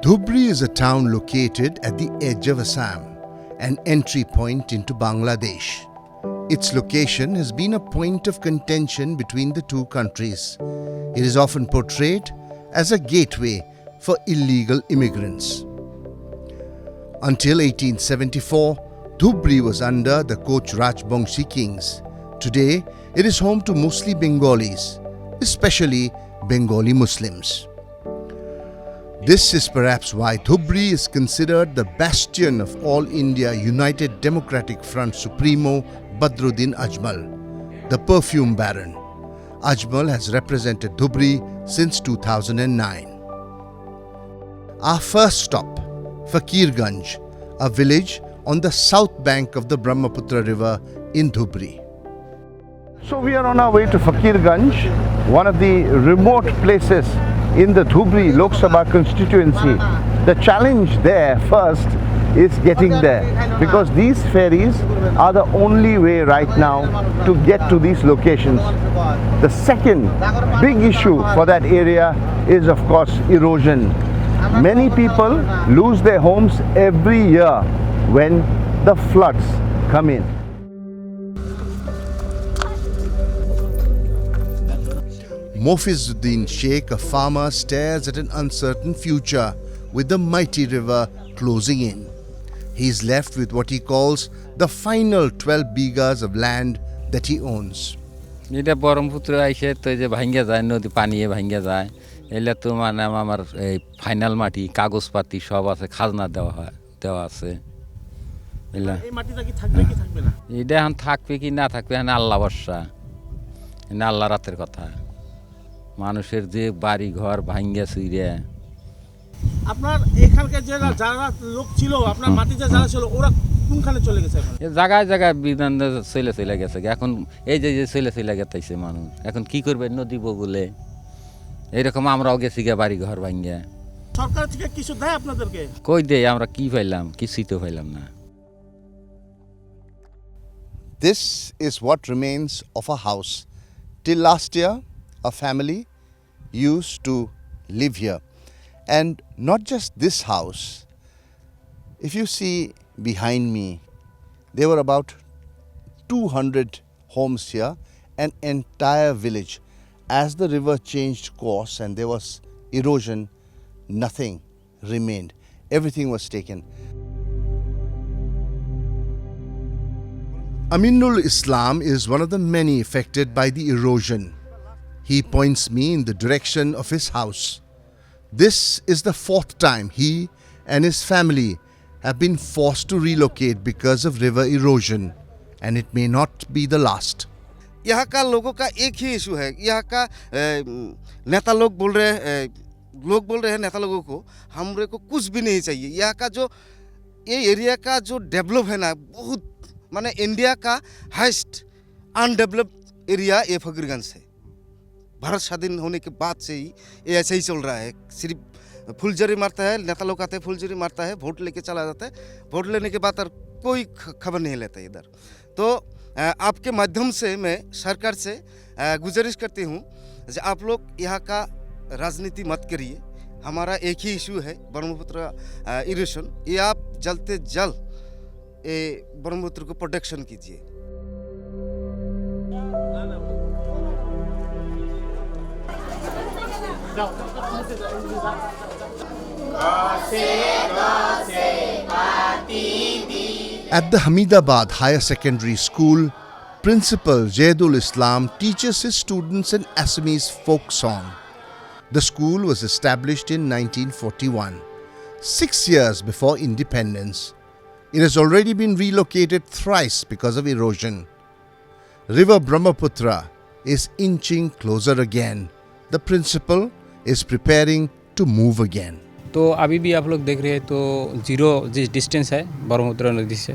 Dhubri is a town located at the edge of Assam, an entry point into Bangladesh. Its location has been a point of contention between the two countries. It is often portrayed as a gateway for illegal immigrants. Until 1874, Dhubri was under the Koch Rajbongshi kings. Today, it is home to mostly Bengalis, especially Bengali Muslims. This is perhaps why Dhubri is considered the bastion of All India United Democratic Front Supremo Badruddin Ajmal, the perfume baron. Ajmal has represented Dhubri since 2009. Our first stop, Fakirganj, a village on the south bank of the Brahmaputra river in Dhubri. So we are on our way to Fakirganj, one of the remote places in the Dhubri Lok Sabha constituency. The challenge there first is getting there, because these ferries are the only way right now to get to these locations. The second big issue for that area is, of course, erosion. Many people lose their homes every year when the floods come in. Mofizuddin Sheikh, a farmer, stares at an uncertain future with the mighty river closing in. He is left with what he calls the final 12 bighas of land that he owns. এটা ব্রহ্মপুত্র আইসে তো যে ভাঙ্গা যায়, নদী পানিয়ে ভাঙ্গা যায়, এলে তো মানে আমার এই ফাইনাল মাটি, কাগজপাতি সব আছে, খাজনা দেওয়া আছে। এই মাটিটা কি থাকবে কি থাকবে না? এটা এখন থাকবে কি না থাকবে এখন আল্লাহ ভরসা, আল্লাহ রাতের কথা। মানুষের যে বাড়ি ঘর ভাঙ্গা চুইরে। আপনার এখানকার যারা লোক ছিল, আপনার মাটিতে যারা ছিল, ওরা কোনখানে চলে গেছে? জায়গায় জায়গায় বিধান চলে গেছে। এখন এই যে চলে গেছে মানুষ, এখন কি করবে নদী বগুলে, এইরকম আমরাও গেছি গিয়ে বাড়ি ঘর ভাঙ্গা। সরকার থেকে কিছু দেয় আপনাদেরকে? কই দেয়, আমরা কি পাইলাম? কিছুই তো পাইলাম না। This is what remains of a house. Till last year, a family used to live here. And not just this house. If you see behind me, there were about 200 homes here, an entire village. As the river changed course and there was erosion, nothing remained. Everything was taken. Aminul Islam is one of the many affected by the erosion. He points me in the direction of his house. This is the fourth time he and his family have been forced to relocate because of river erosion, and it may not be the last. यहाँ का लोगों का एक ही issue है। यहाँ का नेता लोग बोल रहे हैं नेता लोगों को हमरे को कुछ भी नहीं चाहिए। यहाँ का जो ये एरिया का जो डेवलप है ना, बहुत माने इंडिया का हाईएस्ट अनडेवलप्ड एरिया ये फकीरगंज है। भारत स्वाधीन होने के बाद से ही ये ऐसे ही चल रहा है। सिर्फ फुलझड़ी मारता है, नेता लोग आते हैं, फुलझड़ी मारता है, वोट लेके चला जाता है, वोट लेने के बाद और कोई खबर नहीं लेता इधर। तो आपके माध्यम से मैं सरकार से गुजारिश करती हूँ कि आप लोग यहाँ का राजनीति मत करिए। हमारा एक ही इशू है ब्रह्मपुत्र इरोशन। ये आप जल्द से जल्द ये ब्रह्मपुत्र को प्रोटेक्शन कीजिए। At the Hamidabad Higher Secondary School, Principal Zaidul Islam teaches his students an Assamese folk song. The school was established in 1941, 6 years before independence. It has already been relocated thrice because of erosion. River Brahmaputra is inching closer again. The principal is preparing to move again. तो अभी भी आप लोग देख रहे हैं तो zero distance है ब्रह्मपुत्र नदी से,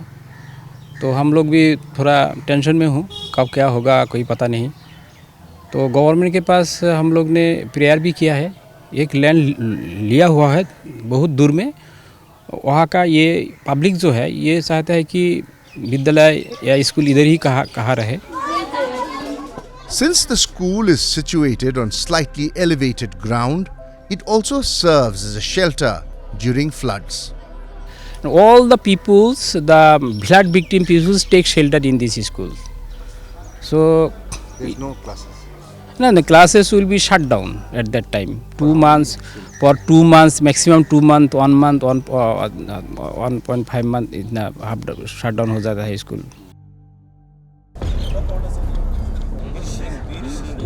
तो हम लोग भी थोड़ा टेंशन में हूँ, कब क्या होगा कोई पता नहीं। तो गवर्नमेंट के पास हम लोग ने प्रेयर भी किया है, एक लैंड लिया हुआ है बहुत दूर में, वहाँ का ये पब्लिक जो है ये चाहता है कि विद्यालय या स्कूल इधर ही कहाँ रहे। Since the school is situated on slightly elevated ground, it also serves as a shelter during floods. All the peoples, the flood victim peoples, take shelter in this school. So There's no classes. no, the classes will be shut down at that time. 2 months, for 2 months, maximum 2 month, 1 month, 1.5 month, इतना shut down हो जाता है school.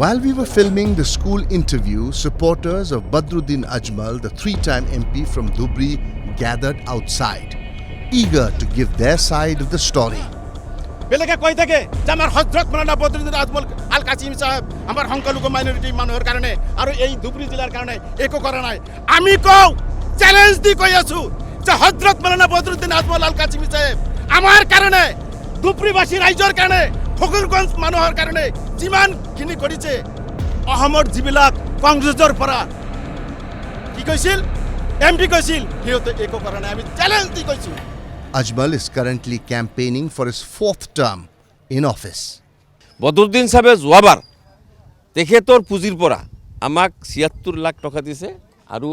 While we were filming the school interview, supporters of Badruddin Ajmal, the three-time MP from Dhubri, gathered outside, eager to give their side of the story. বেলেগে কই থাকে যে আমার হযরত মাওলানা বদরুদ্দিন আজমল আল কাসিম সাহেব আমার সংখ্যালঘু মাইনরিটি মানুষের কারণে আর এই ধুবড়ী জেলার কারণে একো করে নাই আমি কও চ্যালেঞ্জ দি কই আছো যে হযরত মাওলানা বদরুদ্দিন আজমল আল কাসিম সাহেব আমার কারণে ধুবড়ীবাসী রাইজর কারণে ফকিরগঞ্জ মানুহৰ কারণে যিমান খিনি কৰিছে অহমদ জিবিলাক কংগ্ৰেছৰ পৰা কি কৈছিল এমপি কৈছিল সিহঁতে একো কৰা নাই আমি চ্যালেঞ্জ দি কৈছো Ajmal is currently campaigning for his fourth term in office. Badruddin সাহেবে যোৱাবাৰ তেখেতৰ পুঁজিৰ পৰা আমাক ৭৬ লাখ টকা দিছে আৰু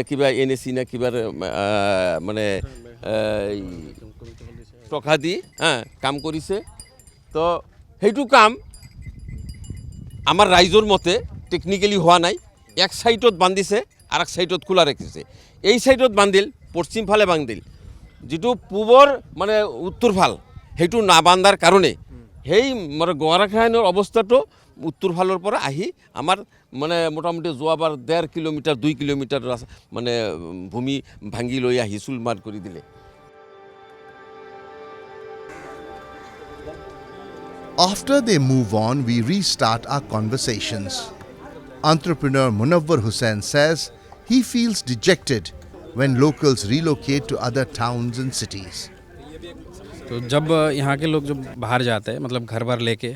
কিবা NSC না কিবা মানে টকা দি কাম কৰিছে তো সেইটো কাম আমাৰ ৰাইজৰ মতে টেকনিক্যালি হোৱা নাই এক সাইডত বান্ধিছে আর এক সাইডত খোলা রেখেছে এই সাইডত বান্ধিল পশ্চিম ফালে বান্ধিল যেটো পূবৰ মানে উত্তৰ ফাল সেইটো না বান্ধাৰ কাৰণে সেই মানে গৰাখাইনৰ অৱস্থাটো উত্তৰ ফালৰ পৰা আহি আমাৰ মানে মোটামুটি যোৱাবাৰ 1.5 কিলোমিটাৰ 2 কিলোমিটাৰ মানে ভূমি ভাঙি লৈ আহি চুলমাৰ কৰি দিলে After they move on, we restart our conversations. Entrepreneur Munawwar Hussain says he feels dejected when locals relocate to other towns and cities. तो जब यहाँ के लोग जब बाहर जाते हैं मतलब घर बार लेके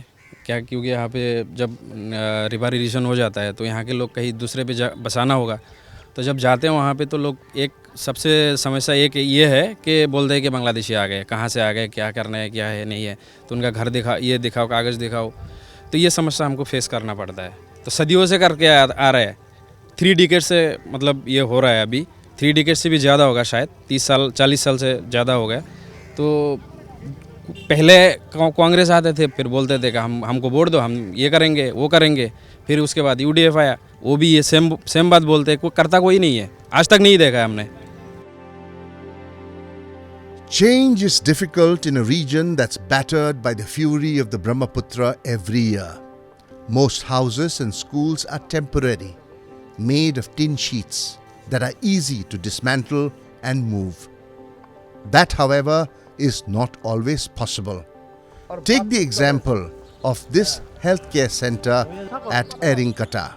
क्या क्योंकि यहाँ पे जब रिवारिजेशन हो जाता है तो यहाँ के लोग कहीं दूसरे पे बसाना होगा तो जब जाते हैं वहाँ पे तो लोग एक सबसे समस्या एक ये है कि बोलते हैं कि बांग्लादेशी आ गए कहाँ से आ गए क्या करना है क्या है नहीं है तो उनका घर दिखाओ कागज़ दिखाओ तो ये समस्या हमको फेस करना पड़ता है तो सदियों से करके आ रहा है 3 डिकेड से मतलब ये हो रहा है अभी 3 डिकेड से भी ज़्यादा होगा शायद 30 साल 40 साल से ज़्यादा हो गया तो पहले कांग्रेस आते थे फिर बोलते थे कि हमको वोट दो हम ये करेंगे वो करेंगे फिर उसके बाद UDF आया वो भी ये सेम बात बोलते हैं कोई करता कोई नहीं है आज तक नहीं देखा है हमने Change is difficult in a region that's battered by the fury of the Brahmaputra every year. Most houses and schools are temporary, made of tin sheets that are easy to dismantle and move. That, however, is not always possible. Take the example of this healthcare center at Erinkata.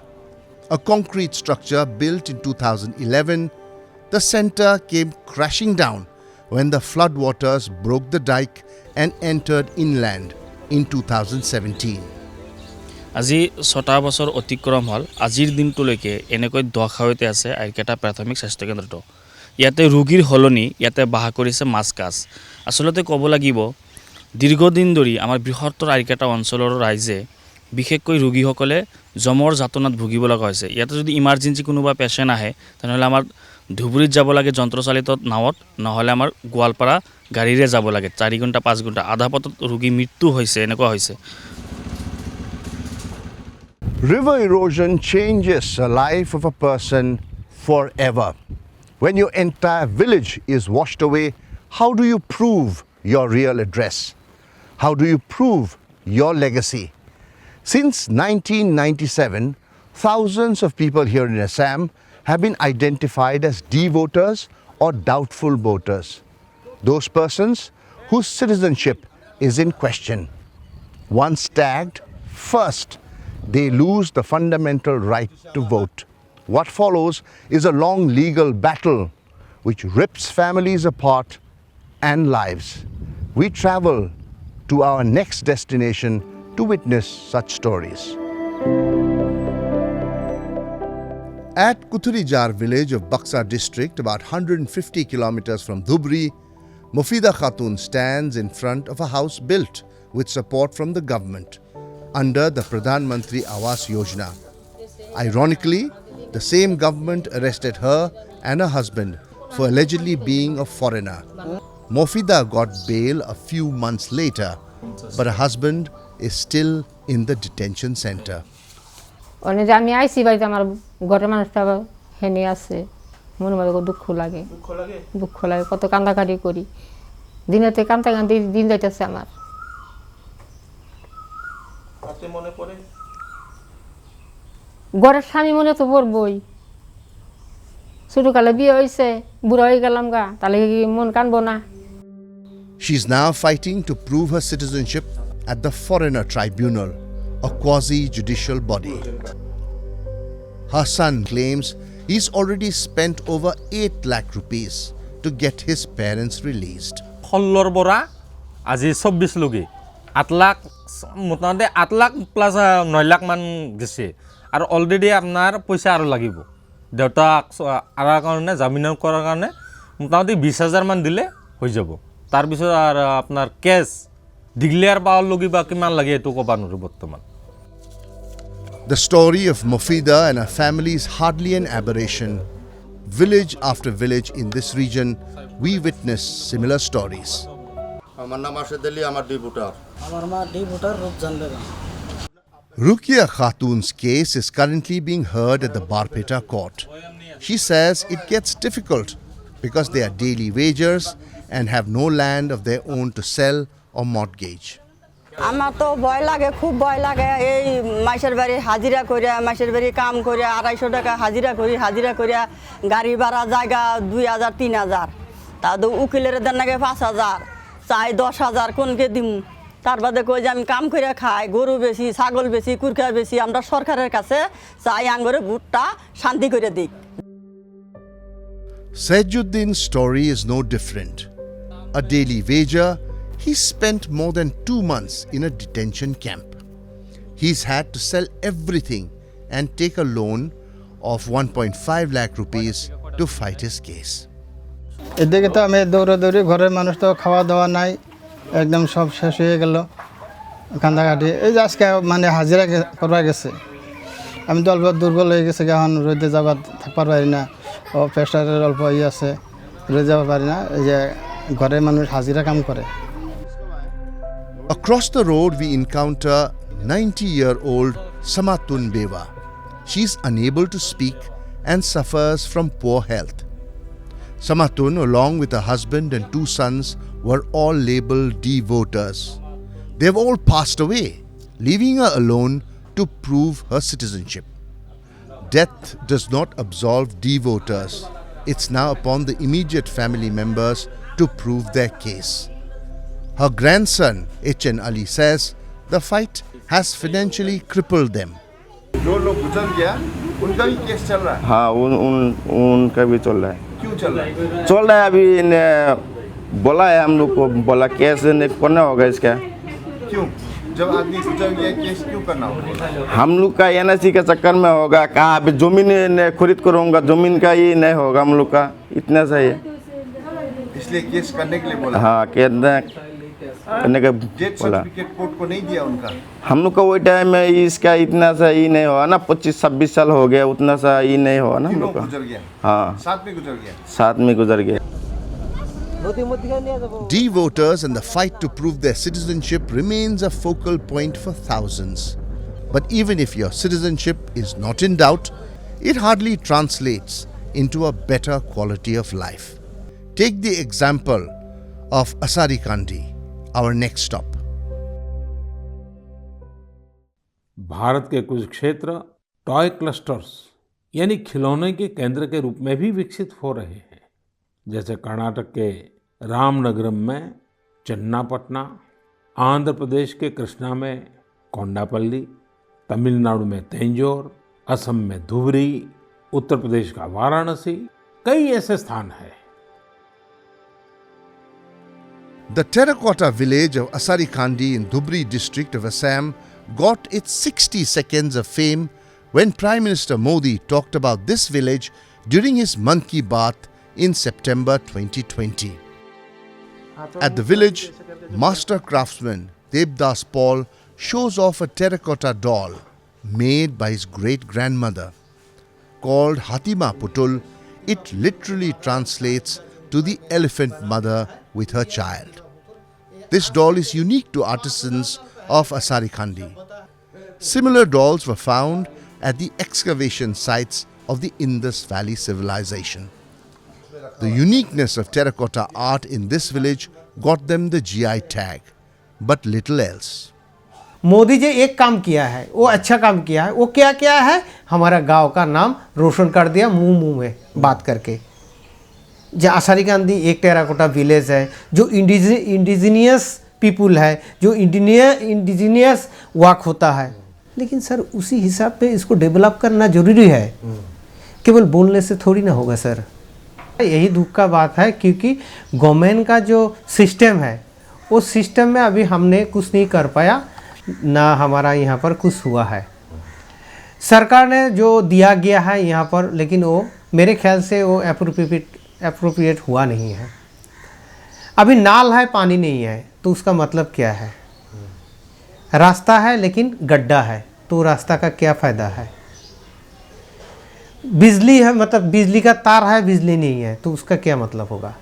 A concrete structure built in 2011, the center came crashing down when the floodwaters broke the dike and entered inland in 2017. আজি 6টা বছৰ অতিক্ৰম হ'ল আজিৰ দিনটোলৈকে এনেকৈ দখাৱতে আছে আইকেটা প্ৰাথমিক স্বাস্থ্য কেন্দ্ৰটো ইয়াতে ৰোগীৰ হলনি ইয়াতে বাহ কৰিছে মাছকাছ আসলতে ক'ব লাগিব দীৰ্ঘদিন ধৰি আমাৰ বৃহত্তৰ আইকেটা অঞ্চলৰ ৰাইজে বিশেষকৈ ৰোগীসকলে জমৰ যাতনাত ভুগিব লগা হৈছে ইয়াতে যদি ইমাৰ্জেন্সি কোনোবা পেশেন্ট আহে তেনেহলে আমাৰ ধুবুৰীত যাব লাগে যন্ত্ৰচালিত নাৱত নহলে আমাৰ গোৱালপাৰা গাড়ীৰে যাব লাগে 4 ঘণ্টা 5 ঘণ্টা আধা পথত ৰোগী মৃত্যু হৈছে এনেকুৱা হৈছে River erosion changes the life of a person forever. When your entire village is washed away, how do you prove your real address? How do you prove your legacy? Since 1997, thousands of people here in Assam have been identified as D-voters or doubtful voters. Those persons whose citizenship is in question. Once tagged, first, they lose the fundamental right to vote. What follows is a long legal battle which rips families apart and lives. We travel to our next destination to witness such stories. At Kuthurijar village of Buxa district, about 150 kilometers from Dhubri, Mufida Khatun stands in front of a house built with support from the government. under the Pradhan Mantri Awas Yojana. Ironically, the same government arrested her and her husband for allegedly being a foreigner. Mofida got bail a few months later, but her husband is still in the detention center. অনেক যে আমি আইসি বাড়িতে আমার ঘরের মানুষটা হেনে আছে মনে মনে দুঃখ লাগে কত কান্দাকাটি করি দিনেতে কান্দা কান্দি দিন যাইতেছে আমার ঘরের স্বামী মনে তো পড়বই ছোটকালে বিয়ে হয়েছে বুড়া হয়ে গেলাম গা তাহলে মন কানবো না She is now fighting to prove her citizenship at the Foreigner Tribunal, a quasi-judicial body. Her son claims he's already spent over 8 lakh rupees to get his parents released. 16 পৰা আজি 24 লগি 8 লাখ মোটামুটি 8 লাখ প্লাস 9 লাখ মান গেছে আৰু অলৰেডি আপোনাৰ পইচা আৰু লাগিব দেউতাক আৰাৰ কাৰণে জামিনৰ কৰাৰ কাৰণে মোটামুটি 20000 মান দিলে হৈ যাব তাৰ পিছত আৰু আপোনাৰ কেছ ডিক্লেয়াৰ পাৱাৰ লগি বা কিমান লাগে এটো ক'বা নোৱাৰো বৰ্তমান The story of Mofida and her family is hardly an aberration. Village after village in this region, we witness similar stories. আমার নাম আরশেদ আলী আমার দুই voter Rukia Khatun's case is currently being heard at the Barpeta court. She says it gets difficult because they are daily wagers and have no land of their own to sell or mortgage. আমার তো ভয় লাগে খুব ভয় লাগে এই মাসের বাড়ি হাজিরা করিয়া মাসের বাড়ি কাম করিয়া 250 টাকা হাজিরা করিয়া গাড়ি ভাড়া জায়গা 2000 3000 তা তো উকিলের দেন নাকি 5000 চাই 10000 কোনকে দিম তার বাদে কই যে আমি কাম করিয়া খাই গরু বেশি ছাগল বেশি কুরকা বেশি আমরা সরকারের কাছে চাই আঙ্গরে ভোটটা শান্তি করে দিক Sajuddin's story is no different. A daily wager, he spent more than 2 months in a detention camp. He's had to sell everything and take a loan of 1.5 lakh rupees to fight his case. এদিকে তো আমি দৌড়াদৌড়ি ঘরের মানুষ তো খাওয়া দাওয়া নাই একদম সব শেষ হয়ে গেল কান্দাকাটি এই যে আজকে মানে হাজিরা করা গেছে আমি তো অল্প দুর্বল হয়ে গেছে এখন রোদে যাবার থাকতে পারি না ও প্রেশারের অল্প ইয়ে আছে রোদে যাব পারি না এই যে ঘরের মানুষ হাজিরা কাম করে Across the road, we encounter 90-year-old Samatun Beva. She's unable to speak and suffers from poor health. Samatun, along with her husband and 2 sons, were all labeled D voters. They've all passed away, leaving her alone to prove her citizenship. Death does not absolve D voters. It's now upon the immediate family members to prove their case. Her grandson, H.N. Ali, says the fight has financially crippled them. जो लोग गुजर गया उनका भी case चल रहा है हाँ उनका भी चल रहा है क्यों चल रहा है चल रहा है अभी बोला है हम लोग को बोला केस करना होगा इसका क्यों जब आदमी गुजर गया केस क्यों करना होगा हम लोग का NRC के चक्कर में होगा कहा अभी जमीन खरीद करूँगा जमीन का ही नहीं होगा हम लोग का इतना सही है इसलिए केस करने के लिए बोला हाँ करने का डेथ बोला सर्टिफिकेट कोर्ट को नहीं दिया उनका हम लोग का वही टाइम में इसका इतना सा ही नहीं हुआ ना 25-26 साल हो गया उतना सा ही नहीं हुआ ना हम लोग का गुजर गया हाँ साथ में गुजर गया साथ में गुजर गया D voters and the fight to prove their citizenship remains a focal point for thousands. But even if your citizenship is not in doubt, it hardly translates into a better quality of life. Take the example of Asari Kandi, our next stop. Bharat के कुछ क्षेत्र toy clusters यानी खिलौने के केंद्र के रूप में भी विकसित हो रहे हैं जैसे कर्नाटक के रामनगरम में चन्नापटना, आंध्र प्रदेश के कृष्णा में कोंडापल्ली, तमिलनाडु में तंजौर, असम में धुबरी, उत्तर प्रदेश का वाराणसी कई ऐसे स्थान हैं The terracotta village of Asari Kandi in Dhubri district of Assam got its 60 seconds of fame when Prime Minister Modi talked about this village during his Mann Ki Baat in September 2020. At the village, master craftsman Devdas Paul shows off a terracotta doll made by his great-grandmother. Called Hatima Putul, it literally translates to the elephant mother with her child. This doll is unique to artisans of Asarikhandi. Similar dolls were found at the excavation sites of the Indus Valley civilization. The uniqueness of terracotta art in this village got them the GI tag, but little else. Modi ji एक काम किया है, वो अच्छा काम किया है। वो क्या किया है, हमारा गांव का नाम रोशन कर दिया मुंह में बात करके। जो आसारीकांदी एक टेराकोटा विलेज है, जो इंडिजिनियस पीपुल है, जो इंडिजिनियस वर्क होता है, लेकिन सर उसी हिसाब पे इसको डेवलप करना जरूरी है। केवल बोलने से थोड़ी ना होगा सर। यही दुख का बात है, क्योंकि गवर्नमेंट का जो सिस्टम है, उस सिस्टम में अभी हमने कुछ नहीं कर पाया, ना हमारा यहाँ पर कुछ हुआ है। सरकार ने जो दिया गया है यहाँ पर, लेकिन वो मेरे ख्याल से वो अप्रोप्रिएट हुआ नहीं है। अभी नाल है, पानी नहीं है, तो उसका मतलब क्या है? रास्ता है लेकिन गड्ढा है, तो रास्ता का क्या फ़ायदा है? बिजली है, मतलब बिजली का तार है, बिजली नहीं है, तो उसका क्या मतलब होगा?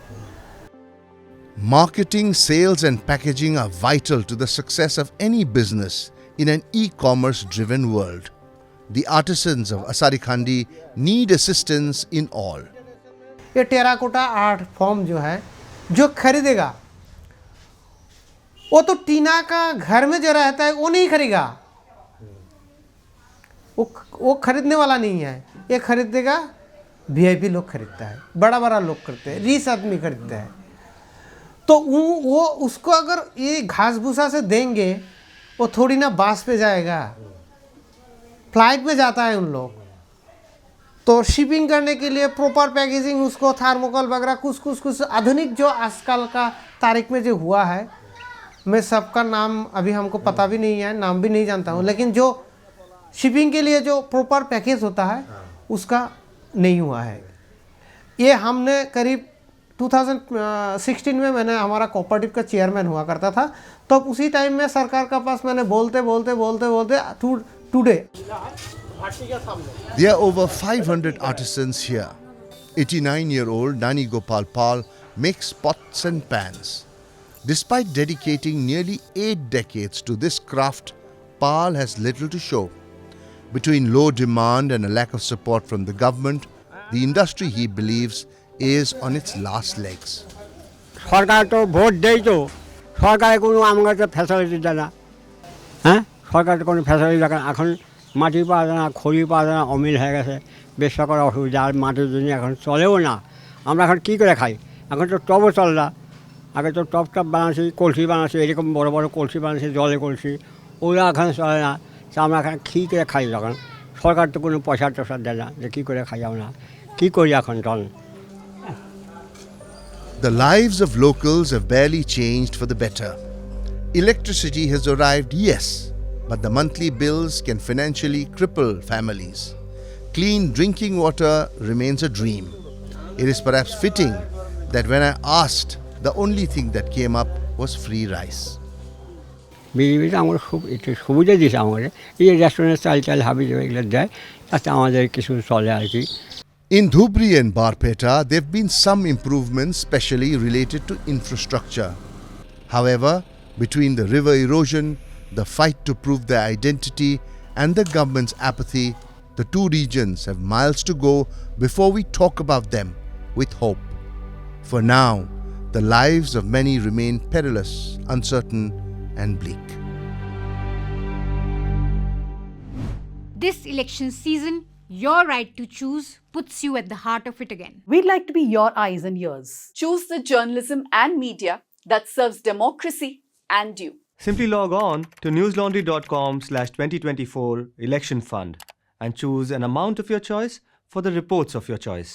Marketing, sales and packaging are vital to the success of any business in an e-commerce driven world. The artisans of Asarikhandi need assistance in all. ये टेराकोटा आर्ट फॉर्म जो है, जो खरीदेगा वो तो टीना का घर में जो रहता है वो नहीं खरीदेगा, वो खरीदने वाला नहीं है। ये खरीदेगा वीआईपी लोग खरीदता है, बड़ा बड़ा लोग करते हैं, रिच आदमी खरीदता है। तो वो उसको अगर ये घास भूसा से देंगे, वो थोड़ी ना बास पे जाएगा, फ्लाइट में जाता है उन लोग। तो शिपिंग करने के लिए प्रॉपर पैकेजिंग, उसको थर्मोकोल वगैरह कुछ आधुनिक जो आजकल का तारीख में जो हुआ है, मैं सबका नाम अभी हमको पता भी नहीं है, नाम भी नहीं जानता हूँ, लेकिन जो शिपिंग के लिए जो प्रॉपर पैकेज होता है उसका नहीं हुआ है। ये हमने करीब 2016 में मैंने हमारा कोऑपरेटिव का चेयरमैन हुआ करता था, तो उसी टाइम में सरकार का पास मैंने बोलते today. There are over 500 artisans here. 89-year-old Nani Gopal Pal makes pots and pans. Despite dedicating nearly 8 decades to this craft, Pal has little to show. Between low demand and a lack of support from the government, the industry, he believes, is on its last legs. সরকার তো vote দেয়, তো সরকারে কোনো আমাকে facility দেয় না। হ্যাঁ, সরকার তো কোনো ফ্যাসিলিটি দেয় না। এখন মাটি পাওয়া যায় না, খড়ি পাওয়া যায় না, অমিল হয়ে গেছে, ব্যবসা করা অসুবিধা। আর মাটির জন্য এখন চলেও না। আমরা এখন কী করে খাই? এখন তো টবও চল না। আগে তো টপ বানাচ্ছি, কলসি বানাচ্ছি, এরকম বড় বড় কলসি বানাচ্ছি, জলে কলসি, ওরা এখন চলে না। তা আমরা এখন কী করে খাই? তখন সরকার তো কোনো পয়সা টসা দেয় না, যে কী করে খাই আমরা, কী করি এখন তখন? The lives of locals have barely changed for the better. Electricity has arrived, yes, but the monthly bills can financially cripple families. Clean drinking water remains a dream. It is perhaps fitting that when I asked, the only thing that came up was free rice. বিজেপিতে আমার খুব একটু সুবিধা দিয়েছে আমাদের, এই রেস্টুরেন্টের চাল হাবি এগুলো দেয়, তাতে আমাদের কিছু চলে আর কি। In Dhubri and Barpeta, there have been some improvements, specially related to infrastructure. However, between the river erosion, the fight to prove their identity, and the government's apathy, the two regions have miles to go before we talk about them with hope. For now, the lives of many remain perilous, uncertain, and bleak. This election season, your right to choose puts you at the heart of it again. We'd like to be your eyes and ears. Choose the journalism and media that serves democracy and you. Simply log on to newslaundry.com/2024 election fund and choose an amount of your choice for the reports of your choice.